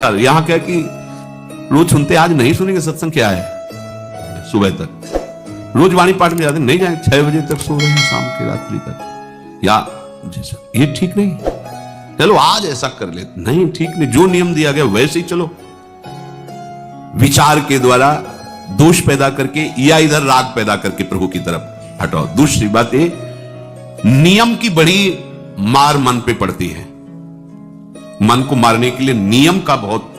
अनुसार यहां क्या कि रोज सुनते, आज नहीं सुनेंगे सत्संग, क्या है सुबह तक रोज वाणी पाठ में जाते, नहीं जाए 6 बजे तक सो रहे हैं, शाम की रात्रि तक, या जैसा ये ठीक नहीं। चलो आज ऐसा कर ले, नहीं ठीक नहीं, जो नियम दिया गया वैसे ही चलो। विचार के द्वारा दोष पैदा करके या इधर राग पैदा करके प्रभु की तरफ हटाओ। दूसरी बात ये, नियम की बड़ी मार मन पे पड़ती है। मन को मारने के लिए नियम का बहुत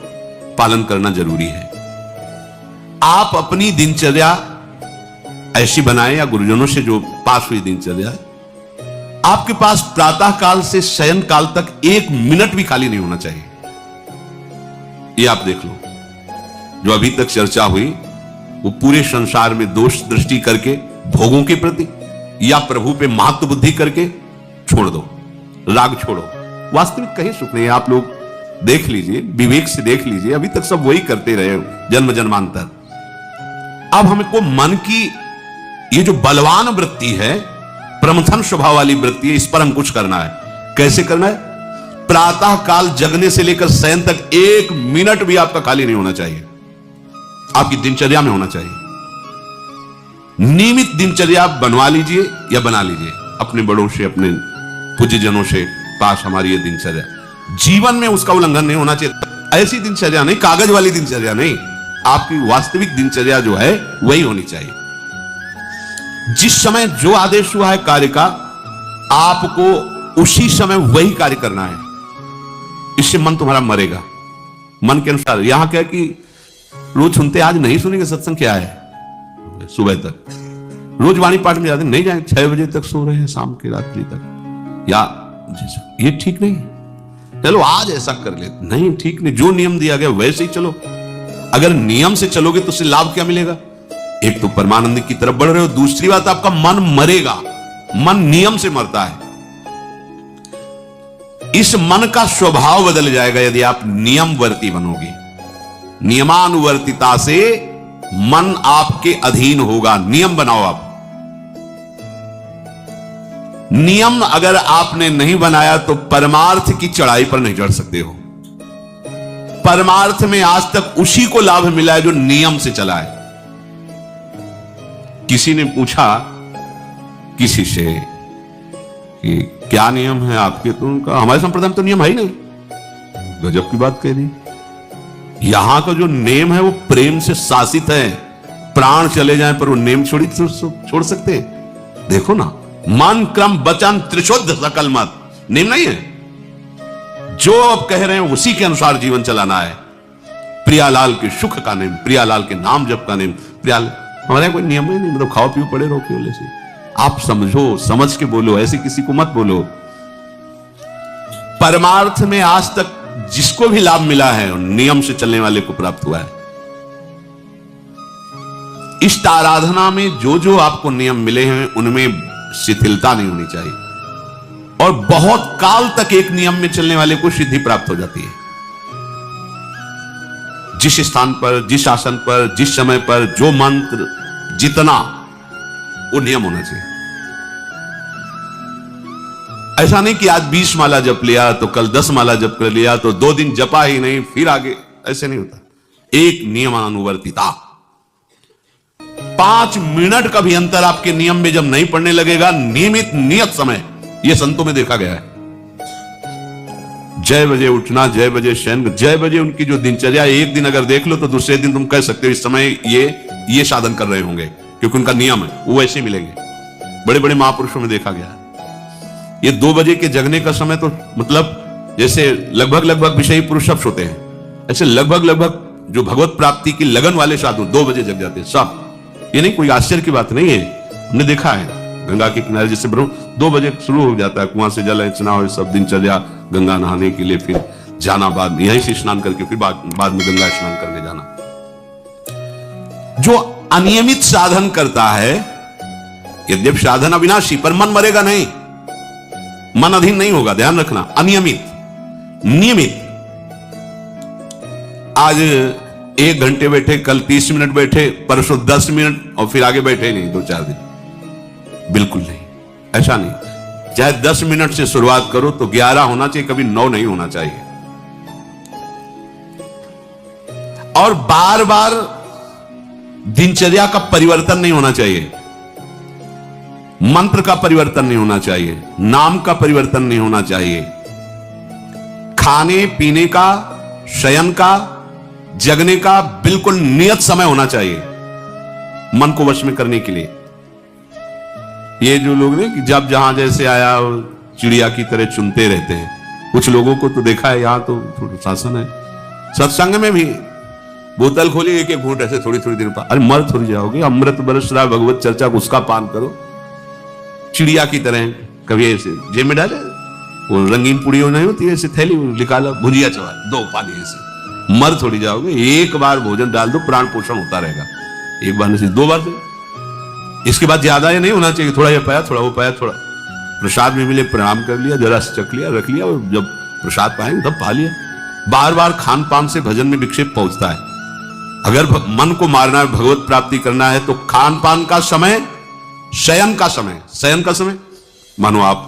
पालन करना जरूरी है। आप अपनी दिनचर्या ऐसी बनाएं, या गुरुजनों से जो पास हुई दिनचर्या, आपके पास प्रातः काल से शयन काल तक 1 मिनट भी खाली नहीं होना चाहिए। ये आप देख लो, जो अभी तक चर्चा हुई वो पूरे संसार में दोष दृष्टि करके भोगों के प्रति या प्रभु पे महत्व बुद्धि करके छोड़ दो, राग छोड़ो। वास्तविक कहीं सुख नहीं है। आप लोग देख लीजिए, विवेक से देख लीजिए, अभी तक सब वही करते रहे हो जन्म जन्मांतर। अब हमको मन की ये जो बलवान वृत्ति है, प्रमथन स्वभाव वाली वृत्ति है, इस पर हम कुछ करना है। कैसे करना है? प्रातः काल जगने से लेकर शयन तक 1 मिनट भी आपका खाली नहीं होना चाहिए, आपकी दिनचर्या में होना चाहिए। नियमित दिनचर्या बनवा लीजिए या बना लीजिए अपने बड़ों से, अपने पूज्यजनों से पास हमारी ये दिनचर्या। जीवन में उसका उल्लंघन नहीं होना चाहिए। ऐसी दिनचर्या नहीं, कागज वाली दिनचर्या नहीं, आपकी वास्तविक दिनचर्या जो है वही होनी चाहिए। जिस समय जो आदेश हुआ है कार्य का, आपको उसी समय वही कार्य करना है। इससे मन तुम्हारा मरेगा, मन के अनुसार। यहां क्या कि रोज सुनते, आज नहीं सुनेंगे सत्संग, क्या है सुबह तक रोज वाणी पाठ में जाते, नहीं जाए 6 बजे तक सो रहे हैं, शाम की रात्रि तक, या जैसा ये ठीक नहीं। चलो आज ऐसा कर ले, नहीं ठीक नहीं, जो नियम दिया गया वैसे ही चलो। अगर नियम से चलोगे तो उससे लाभ क्या मिलेगा? एक तो परमानंद की तरफ बढ़ रहे हो, दूसरी बात आपका मन मरेगा। मन नियम से मरता है। इस मन का स्वभाव बदल जाएगा यदि आप नियमवर्ती बनोगे। नियमानुवर्तिता से मन आपके अधीन होगा। नियम बनाओ आप। नियम अगर आपने नहीं बनाया तो परमार्थ की चढ़ाई पर नहीं चढ़ सकते हो। परमार्थ में आज तक उसी को लाभ मिला है जो नियम से चला है। किसी ने पूछा किसी से कि क्या नियम है आपके, तो उनका हमारे संप्रदाय में तो नियम है ही नहीं। गजब की बात कह दी। यहां का जो नेम है वो प्रेम से शासित है। प्राण चले जाएं पर वो नेम छोड़ सकते हैं? देखो ना, मन क्रम वचन त्रिशुद्ध सकल मत, नेम नहीं है। जो अब कह रहे हैं उसी के अनुसार जीवन चलाना है। प्रियालाल के सुख का नेम, प्रियालाल के नाम जप का नेम। प्रियालाल हमारे यहाँ कोई नियम ही नहीं, मतलब खाओ पियो पड़े रहो केवल से। आप समझो, समझ के बोलो, ऐसे किसी को मत बोलो। परमार्थ में आज तक जिसको भी लाभ मिला है नियम से चलने वाले को प्राप्त हुआ है। इष्ट आराधना में जो जो आपको नियम मिले हैं उनमें शिथिलता नहीं होनी चाहिए, और बहुत काल तक एक नियम में चलने वाले को सिद्धि प्राप्त हो जाती है। जिस स्थान पर, जिस आसन पर, जिस समय पर जो मंत्र जितना, वो नियम होना चाहिए। ऐसा नहीं कि आज 20 माला जप लिया तो कल 10 माला जप कर लिया तो 2 दिन जपा ही नहीं फिर आगे, ऐसे नहीं होता। एक नियमानुवर्तिता। 5 मिनट का भी अंतर आपके नियम में जब नहीं पड़ने लगेगा, नियमित नियत समय, यह संतों में देखा गया है। 6 बजे उठना, 6 बजे शयन, 6 बजे उनकी जो दिनचर्या, एक दिन अगर देख लो तो दूसरे दिन तुम कह सकते हो इस समय ये साधन कर रहे होंगे, क्योंकि उनका नियम है, वो वैसे मिलेंगे। बड़े बड़े महापुरुषों में देखा गया है। ये 2 बजे के जगने का समय तो मतलब जैसे लगभग विषयी पुरुष सब सोते हैं, ऐसे लगभग जो भगवत प्राप्ति की लगन वाले साधु 2 बजे जग जाते हैं सब। ये नहीं कोई आश्चर्य की बात नहीं है, हमने देखा है। गंगा के किनारे जैसे 2 बजे शुरू हो जाता है, कुआं से जल इतना हो, सब दिनचर्या गंगा नहाने के लिए, फिर जाना, बाद में यहीं से स्नान करके फिर बाद में गंगा स्नान करके जाना। जो अनियमित साधन करता है, यद्यप साधन अविनाशी, पर मन मरेगा नहीं, मन अधीन नहीं होगा, ध्यान रखना। अनियमित, नियमित, आज 1 घंटे बैठे, कल 30 मिनट बैठे, परसों 10 मिनट, और फिर आगे बैठे नहीं 2-4 दिन, बिल्कुल नहीं, ऐसा नहीं। चाहे 10 मिनट से शुरुआत करो तो 11 होना चाहिए, कभी 9 नहीं होना चाहिए। और बार बार दिनचर्या का परिवर्तन नहीं होना चाहिए, मंत्र का परिवर्तन नहीं होना चाहिए, नाम का परिवर्तन नहीं होना चाहिए। खाने पीने का, शयन का, जगने का बिल्कुल नियत समय होना चाहिए मन को वश में करने के लिए। ये जो लोग ने कि जब जहां जैसे आया चिड़िया की तरह चुनते रहते हैं, कुछ लोगों को तो देखा है, यहां तो शासन है, सत्संग में भी बोतल खोली, एक एक घूंट ऐसे थोड़ी थोड़ी देर पर, अरे मर थोड़ी जाओगे, अमृत बरस रहा भगवत चर्चा, उसका पान करो। चिड़िया की तरह कभी ऐसे जेब में डाले, वो रंगीन पुड़ी नहीं होती है, ऐसे थैली निकाला, भुजिया चवा दो, पानी ऐसे, मर थोड़ी जाओगे। एक बार भोजन डाल दो, प्राण पोषण होता रहेगा, एक बार नहीं, दो बार से, इसके बाद ज्यादा ये नहीं होना चाहिए, थोड़ा ये पाया, थोड़ा वो पाया, थोड़ा प्रसाद में मिले प्रणाम कर लिया, जरा चख लिया, रख लिया, और जब प्रसाद पाएंगे तब पा लिया। बार बार खान पान से भजन में विक्षेप पहुंचता है। अगर मन को मारना है, भगवत प्राप्ति करना है, तो खान पान का समय, शयन का समय, शयन का समय मानो आप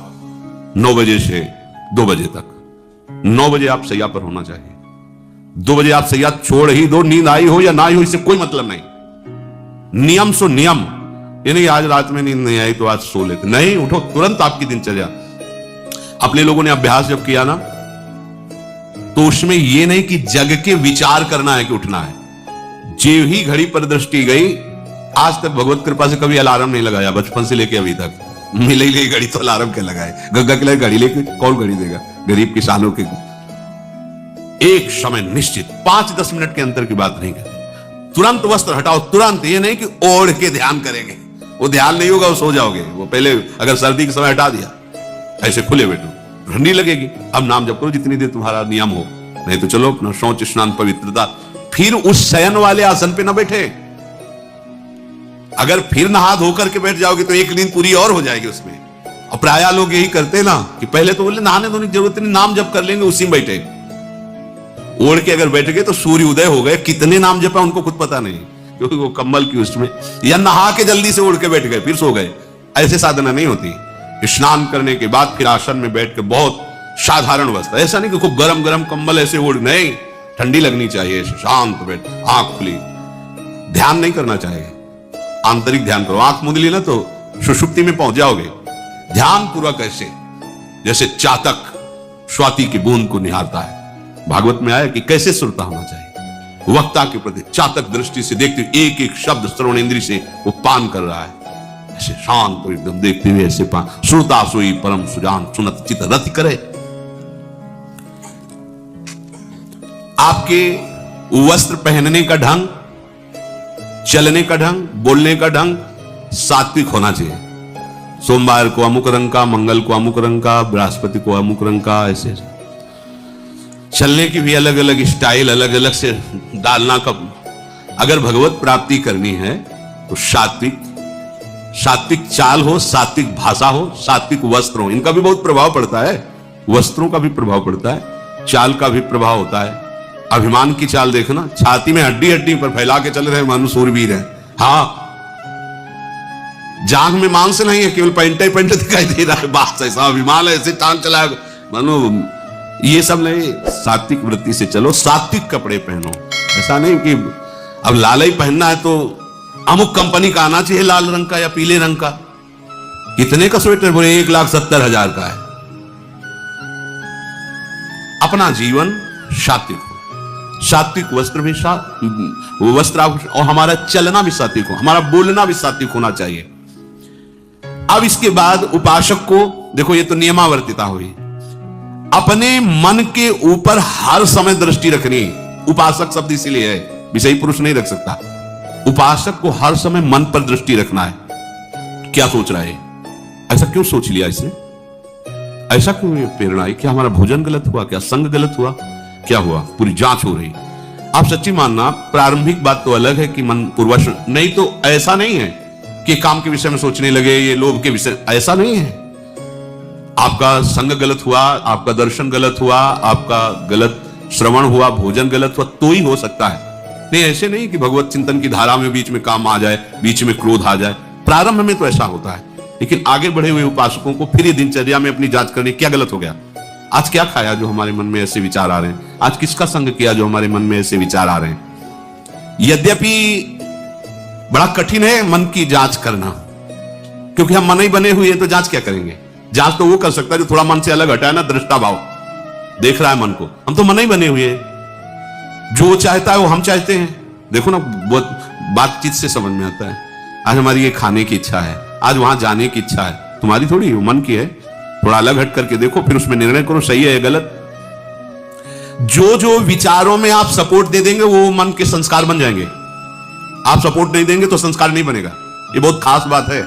9 बजे से 2 बजे तक, 9 बजे आप सैया पर होना चाहिए। 2 बजे आप सैया छोड़ ही दो, नींद आई हो या ना आई हो, इससे कोई मतलब नहीं। नियम सो नियम, ये नहीं आज रात में नींद नहीं आई तो आज सो लेते, नहीं, उठो तुरंत। आपकी दिनचर्या, अपने लोगों ने अभ्यास जब किया ना, तो उसमें यह नहीं कि जग के विचार करना है कि उठना है, जो ही घड़ी पर दृष्टि गई, आज तक भगवत कृपा से कभी अलार्म नहीं लगाया, बचपन से लेके अभी तक। मिले ही घड़ी तो अलार्म के लगाए, गंगा के लिए घड़ी लेके कौन घड़ी देगा, गरीब किसानों के। एक समय निश्चित 5-10 मिनट के अंतर की बात नहीं करते, तुरंत वस्त्र हटाओ, तुरंत। ये नहीं कि ओढ़ के ध्यान करेंगे, वो ध्यान नहीं होगा, वो सो जाओगे। वो पहले अगर सर्दी के समय हटा दिया, ऐसे खुले बैठो, ठंडी लगेगी, अब नाम जप करो जितनी देर तुम्हारा नियम हो, नहीं तो चलो अपना शौच स्नान पवित्रता। फिर उस शयन वाले आसन पे ना बैठे, अगर फिर नहा धो करके बैठ जाओगे तो एक नींद पूरी और हो जाएगी उसमें। और प्राय लोग यही करते ना कि पहले तो बोले नहाने धोने की जरूरत नहीं, नाम जप कर लेंगे, उसी में बैठे। ओढ़ के अगर बैठ गए तो सूर्य उदय हो गए, कितने नाम जपा उनको खुद पता नहीं, क्योंकि वो कम्बल की उसमें, या नहा के जल्दी से ओढ़ के बैठ गए फिर सो गए। ऐसे साधना नहीं होती। स्नान करने के बाद फिर आसन में बैठ के बहुत साधारण वस्त्र, ऐसा नहीं कि खूब गरम गरम कंबल ऐसे ओढ़, नहीं, ठंडी लगनी चाहिए, शांत बैठ, आंख खुली, ध्यान नहीं करना चाहिए, आंतरिक ध्यान करो। आंख मूंद ली ना तो सुषुप्ति में पहुंच जाओगे। ध्यान पूर्वक ऐसे, जैसे चातक स्वाति की बूंद को निहारता है। भागवत में आया कि कैसे श्रोता होना चाहिए, वक्ता के प्रति चातक दृष्टि से देखते हुए एक एक शब्द श्रवण इंद्रिय से वो पान कर रहा है, ऐसे शांत और एकदम देखते हुए ऐसे पान। श्रोता सोई परम सुजान, सुनत चित रति करे। आपके वस्त्र पहनने का ढंग, चलने का ढंग, बोलने का ढंग सात्विक होना चाहिए। सोमवार को अमुक रंग का, मंगल को अमुक रंग का, बृहस्पति को अमुक रंग का, ऐसे चलने की भी अलग अलग स्टाइल, अलग अलग से डालना। कब अगर भगवत प्राप्ति करनी है तो सात्विक चाल हो, सात्विक भाषा हो, सात्विक वस्त्र हो। इनका भी बहुत प्रभाव पड़ता है, वस्त्रों का भी प्रभाव पड़ता है, चाल का भी प्रभाव होता है। अभिमान की चाल देखना, छाती में हड्डी हड्डी पर फैला के चल रहे मानो सूरवीर है, हाँ, जांग में मांस नहीं है, केवल पैंट ही पैंट दिखाई दे रहा है, बात ऐसा अभिमान है, ऐसे टांग चला मानो। ये सब नहीं, सात्विक वृत्ति से चलो, सात्विक कपड़े पहनो। ऐसा नहीं कि अब लाल ही पहनना है तो अमुक कंपनी का आना चाहिए, लाल रंग का या पीले रंग का। कितने का स्वेटर, बोले 1,70,000 का है। अपना जीवन सात्विक हो, सात्विक वस्त्र भी वस्त्र, और हमारा चलना भी सात्विक हो, हमारा बोलना भी सात्विक होना चाहिए। अब इसके बाद उपासक को देखो, ये तो नियमावर्तिता हुई, अपने मन के ऊपर हर समय दृष्टि रखनी। उपासक शब्द इसीलिए है, विषयी पुरुष नहीं रख सकता। उपासक को हर समय मन पर दृष्टि रखना है, क्या सोच रहा है, ऐसा क्यों सोच लिया इसने, ऐसा क्यों प्रेरणा आई, क्या हमारा भोजन गलत हुआ, क्या संग गलत हुआ, क्या हुआ, पूरी जांच हो रही। आप सच्ची मानना, प्रारंभिक बात तो अलग है कि मन पूर्वश, नहीं तो ऐसा नहीं है कि काम के विषय में सोचने लगे, ये लोभ के विषय, ऐसा नहीं है। आपका संग गलत हुआ, आपका दर्शन गलत हुआ, आपका गलत श्रवण हुआ, भोजन गलत हुआ, तो ही हो सकता है। नहीं, ऐसे नहीं कि भगवत चिंतन की धारा में बीच में काम आ जाए, बीच में क्रोध आ जाए। प्रारंभ में तो ऐसा होता है, लेकिन आगे बढ़े हुए उपासकों को फिर ये दिनचर्या में अपनी जांच करनी, क्या गलत हो गया, आज क्या खाया जो हमारे मन में ऐसे विचार आ रहे हैं, आज किसका संग किया जो हमारे मन में ऐसे विचार आ रहे हैं। यद्यपि बड़ा कठिन है मन की जांच करना, क्योंकि हम मन ही बने हुए हैं, तो जांच क्या करेंगे? जांच तो वो कर सकता है जो थोड़ा मन से अलग हटा है ना, दृष्टा भाव देख रहा है मन को। हम तो मन ही बने हुए हैं, जो चाहता है वो हम चाहते हैं। देखो ना, बहुत बातचीत से समझ में आता है। आज हमारी ये खाने की इच्छा है, आज वहां जाने की इच्छा है, तुम्हारी थोड़ी, वो मन की है। थोड़ा अलग हट करके देखो, फिर उसमें निर्णय करो सही है या गलत। जो जो विचारों में आप सपोर्ट दे देंगे वो मन के संस्कार बन जाएंगे। आप सपोर्ट नहीं देंगे तो संस्कार नहीं बनेगा। ये बहुत खास बात है।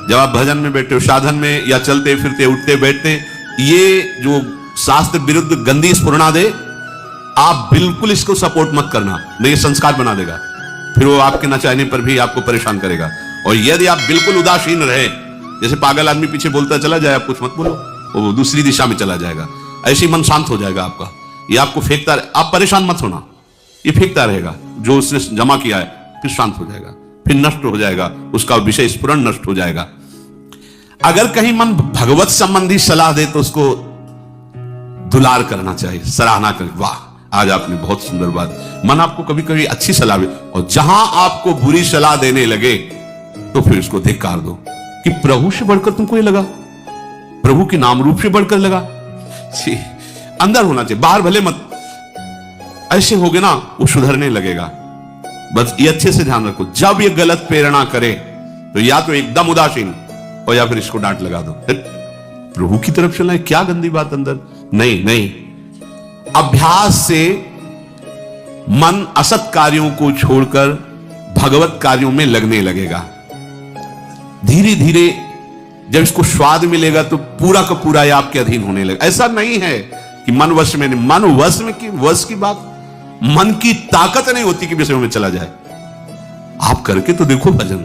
जब आप भजन में बैठे हो, साधन में, या चलते फिरते उठते बैठते, ये जो शास्त्र विरुद्ध गंदी स्फुरणा दे, आप बिल्कुल इसको सपोर्ट मत करना, नहीं ये संस्कार बना देगा। फिर वो आपके न चाहने पर भी आपको परेशान करेगा। और यदि आप बिल्कुल उदासीन रहे, जैसे पागल आदमी पीछे बोलता चला जाए, आप कुछ मत बोलो, वो दूसरी दिशा में चला जाएगा, ऐसे ही मन शांत हो जाएगा आपका। ये आपको फेंकता, आप परेशान मत होना, ये फेंकता रहेगा जो उसने जमा किया है, फिर शांत हो जाएगा, फिर नष्ट हो जाएगा, उसका विषय स्फुरण नष्ट हो जाएगा। अगर कहीं मन भगवत संबंधी सलाह दे तो उसको दुलार करना चाहिए, सराहना करें, वाह आज आपने बहुत सुंदर बात। मन आपको कभी कभी अच्छी सलाह दे, और जहां आपको बुरी सलाह देने लगे तो फिर उसको धिक्कार दो कि प्रभु से बढ़कर तुमको ये लगा, प्रभु के नाम रूप से बढ़कर लगा। अंदर होना चाहिए, बाहर भले मत। ऐसे होगे ना, वो सुधरने लगेगा। बस ये अच्छे से ध्यान रखो, जब ये गलत प्रेरणा करे तो या तो एकदम उदासीन, और या फिर इसको डांट लगा दो, प्रभु की तरफ चलना है, क्या गंदी बात अंदर। नहीं नहीं, अभ्यास से मन असत कार्यों को छोड़कर भगवत कार्यों में लगने लगेगा। धीरे धीरे जब इसको स्वाद मिलेगा तो पूरा का पूरा ये आपके अधीन होने लगेगा। ऐसा नहीं है कि मन वश में नहीं, मन वश में की वश की बात, मन की ताकत नहीं होती कि विषयों में चला जाए। आप करके तो देखो भजन,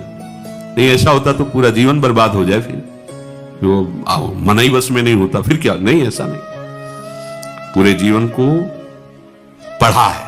नहीं ऐसा होता तो पूरा जीवन बर्बाद हो जाए। फिर जो मन ही वश में नहीं होता फिर क्या? नहीं, ऐसा नहीं, पूरे जीवन को पढ़ा है।